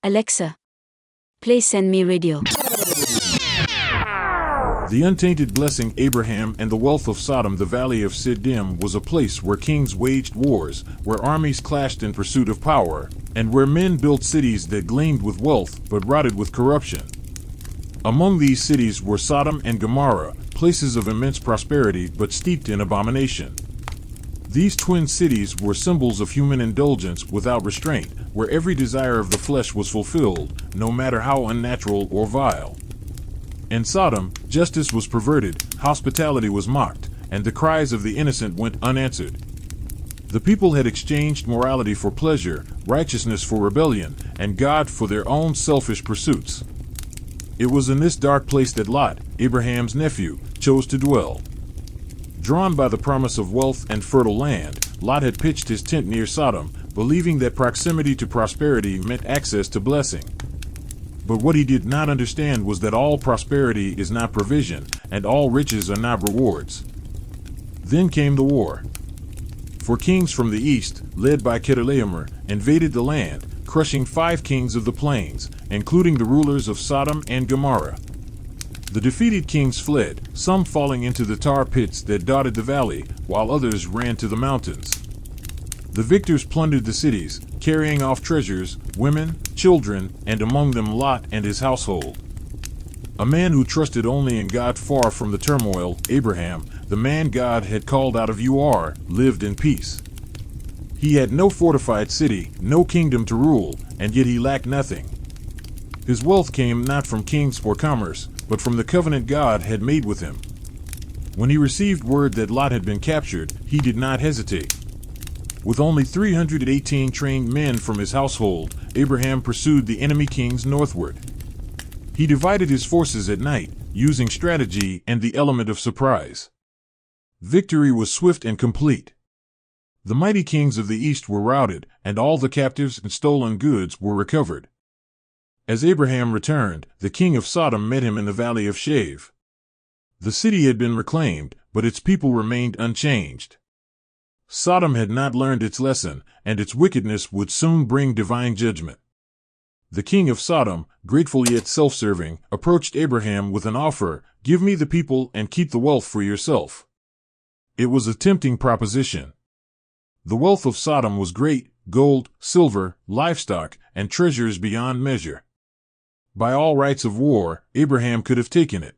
Alexa, play SendMe radio. The untainted blessing Abraham and the wealth of Sodom. The valley of Siddim was a place where kings waged wars, where armies clashed in pursuit of power, and where men built cities that gleamed with wealth but rotted with corruption. Among these cities were Sodom and Gomorrah, places of immense prosperity but steeped in abomination. These twin cities were symbols of human indulgence without restraint, where every desire of the flesh was fulfilled, no matter how unnatural or vile. In Sodom, justice was perverted, hospitality was mocked, and the cries of the innocent went unanswered. The people had exchanged morality for pleasure, righteousness for rebellion, and God for their own selfish pursuits. It was in this dark place that Lot, Abraham's nephew, chose to dwell. Drawn by the promise of wealth and fertile land, Lot had pitched his tent near Sodom, believing that proximity to prosperity meant access to blessing. But what he did not understand was that all prosperity is not provision, and all riches are not rewards. Then came the war. For kings from the east, led by Chedorlaomer, invaded the land, crushing 5 kings of the plains, including the rulers of Sodom and Gomorrah. The defeated kings fled, some falling into the tar pits that dotted the valley, while others ran to the mountains. The victors plundered the cities, carrying off treasures, women, children, and among them Lot and his household. A man who trusted only in God, far from the turmoil, Abraham, the man God had called out of Ur, lived in peace. He had no fortified city, no kingdom to rule, and yet he lacked nothing. His wealth came not from kings or commerce, but from the covenant God had made with him. When he received word that Lot had been captured, he did not hesitate. With only 318 trained men from his household, Abraham pursued the enemy kings northward. He divided his forces at night, using strategy and the element of surprise. Victory was swift and complete. The mighty kings of the east were routed, and all the captives and stolen goods were recovered. As Abraham returned, the king of Sodom met him in the valley of Shave. The city had been reclaimed, but its people remained unchanged. Sodom had not learned its lesson, and its wickedness would soon bring divine judgment. The king of Sodom, grateful yet self-serving, approached Abraham with an offer: "Give me the people and keep the wealth for yourself." It was a tempting proposition. The wealth of Sodom was great: gold, silver, livestock, and treasures beyond measure. By all rights of war, Abraham could have taken it.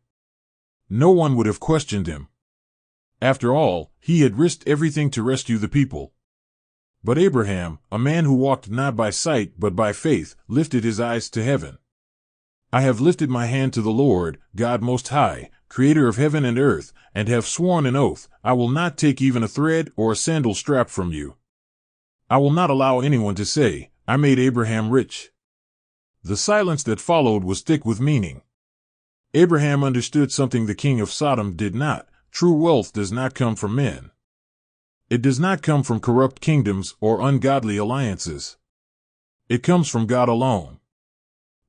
No one would have questioned him. After all, he had risked everything to rescue the people. But Abraham, a man who walked not by sight but by faith, lifted his eyes to heaven. "I have lifted my hand to the Lord, God Most High, Creator of heaven and earth, and have sworn an oath: I will not take even a thread or a sandal strap from you. I will not allow anyone to say, 'I made Abraham rich.'" The silence that followed was thick with meaning. Abraham understood something the king of Sodom did not. True wealth does not come from men. It does not come from corrupt kingdoms or ungodly alliances. It comes from God alone.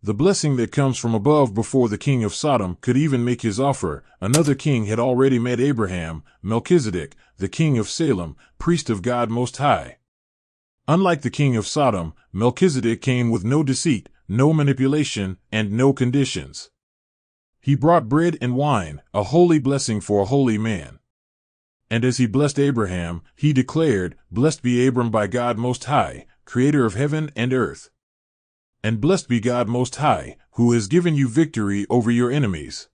The blessing that comes from above. Before the king of Sodom could even make his offer, another king had already met Abraham: Melchizedek, the king of Salem, priest of God Most High. Unlike the king of Sodom, Melchizedek came with no deceit, no manipulation, and no conditions. He brought bread and wine, a holy blessing for a holy man. And as he blessed Abraham, he declared, "Blessed be Abram by God Most High, Creator of heaven and earth. And blessed be God Most High, who has given you victory over your enemies."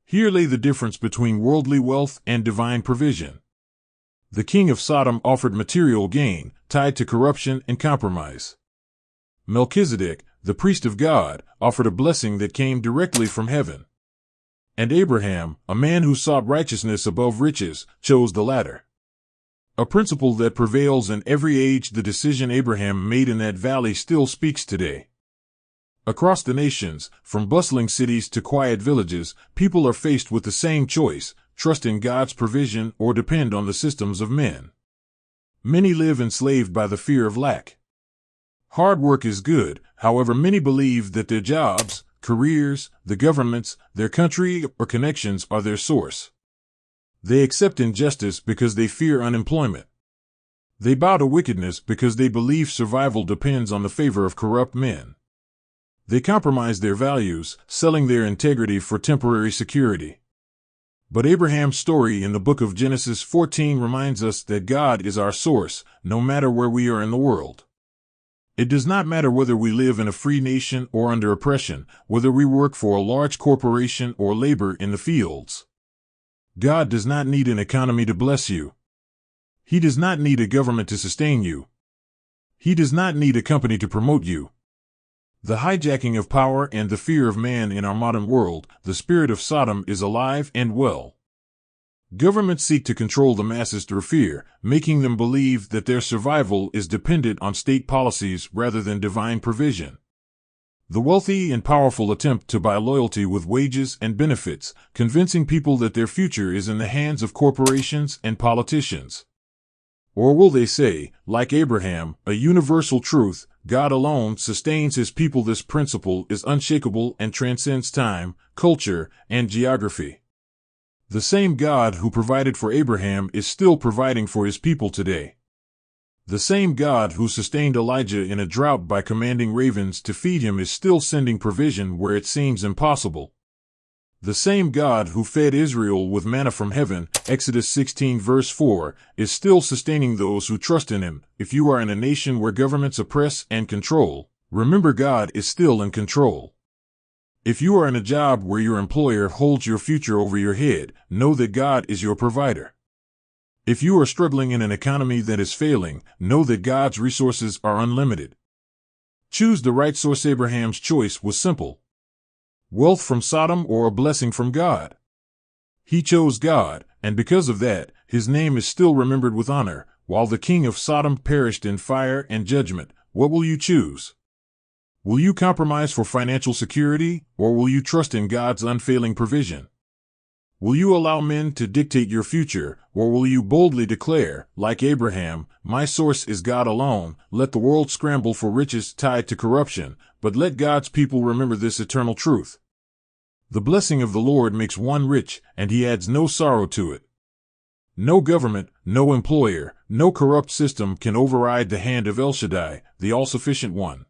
Here lay the difference between worldly wealth and divine provision. The king of Sodom offered material gain, tied to corruption and compromise. Melchizedek, the priest of God, offered a blessing that came directly from heaven. And Abraham, a man who sought righteousness above riches, chose the latter. A principle that prevails in every age. The decision Abraham made in that valley still speaks today. Across the nations, from bustling cities to quiet villages, people are faced with the same choice: trust in God's provision or depend on the systems of men. Many live enslaved by the fear of lack. Hard work is good, however many believe that their jobs, careers, the governments, their country, or connections are their source. They accept injustice because they fear unemployment. They bow to wickedness because they believe survival depends on the favor of corrupt men. They compromise their values, selling their integrity for temporary security. But Abraham's story in the book of Genesis 14 reminds us that God is our source, no matter where we are in the world. It does not matter whether we live in a free nation or under oppression, whether we work for a large corporation or labor in the fields. God does not need an economy to bless you. He does not need a government to sustain you. He does not need a company to promote you. The hijacking of power and the fear of man in our modern world, the spirit of Sodom is alive and well. Governments seek to control the masses through fear, making them believe that their survival is dependent on state policies rather than divine provision. The wealthy and powerful attempt to buy loyalty with wages and benefits, convincing people that their future is in the hands of corporations and politicians. Or will they say, like Abraham, a universal truth, God alone sustains his people. This principle is unshakable and transcends time, culture, and geography. The same God who provided for Abraham is still providing for his people today. The same God who sustained Elijah in a drought by commanding ravens to feed him is still sending provision where it seems impossible. The same God who fed Israel with manna from heaven, Exodus 16 verse 4, is still sustaining those who trust in him. If you are in a nation where governments oppress and control, remember God is still in control. If you are in a job where your employer holds your future over your head, know that God is your provider. If you are struggling in an economy that is failing, know that God's resources are unlimited. Choose the right source. Abraham's choice was simple: wealth from Sodom or a blessing from God. He chose God, and because of that, his name is still remembered with honor, while the king of Sodom perished in fire and judgment. What will you choose? Will you compromise for financial security, or will you trust in God's unfailing provision? Will you allow men to dictate your future, or will you boldly declare, like Abraham, my source is God alone? Let the world scramble for riches tied to corruption, but let God's people remember this eternal truth. The blessing of the Lord makes one rich, and he adds no sorrow to it. No government, no employer, no corrupt system can override the hand of El Shaddai, the all-sufficient one.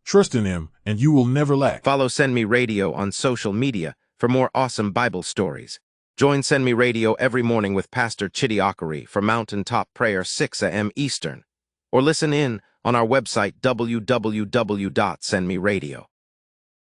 Trust in him, and you will never lack. Follow SendMe Radio on social media for more awesome Bible stories. Join SendMe Radio every morning with Pastor Chidi Akari for Mountaintop Prayer 6 a.m. Eastern. Or listen in on our website www.sendmeradio.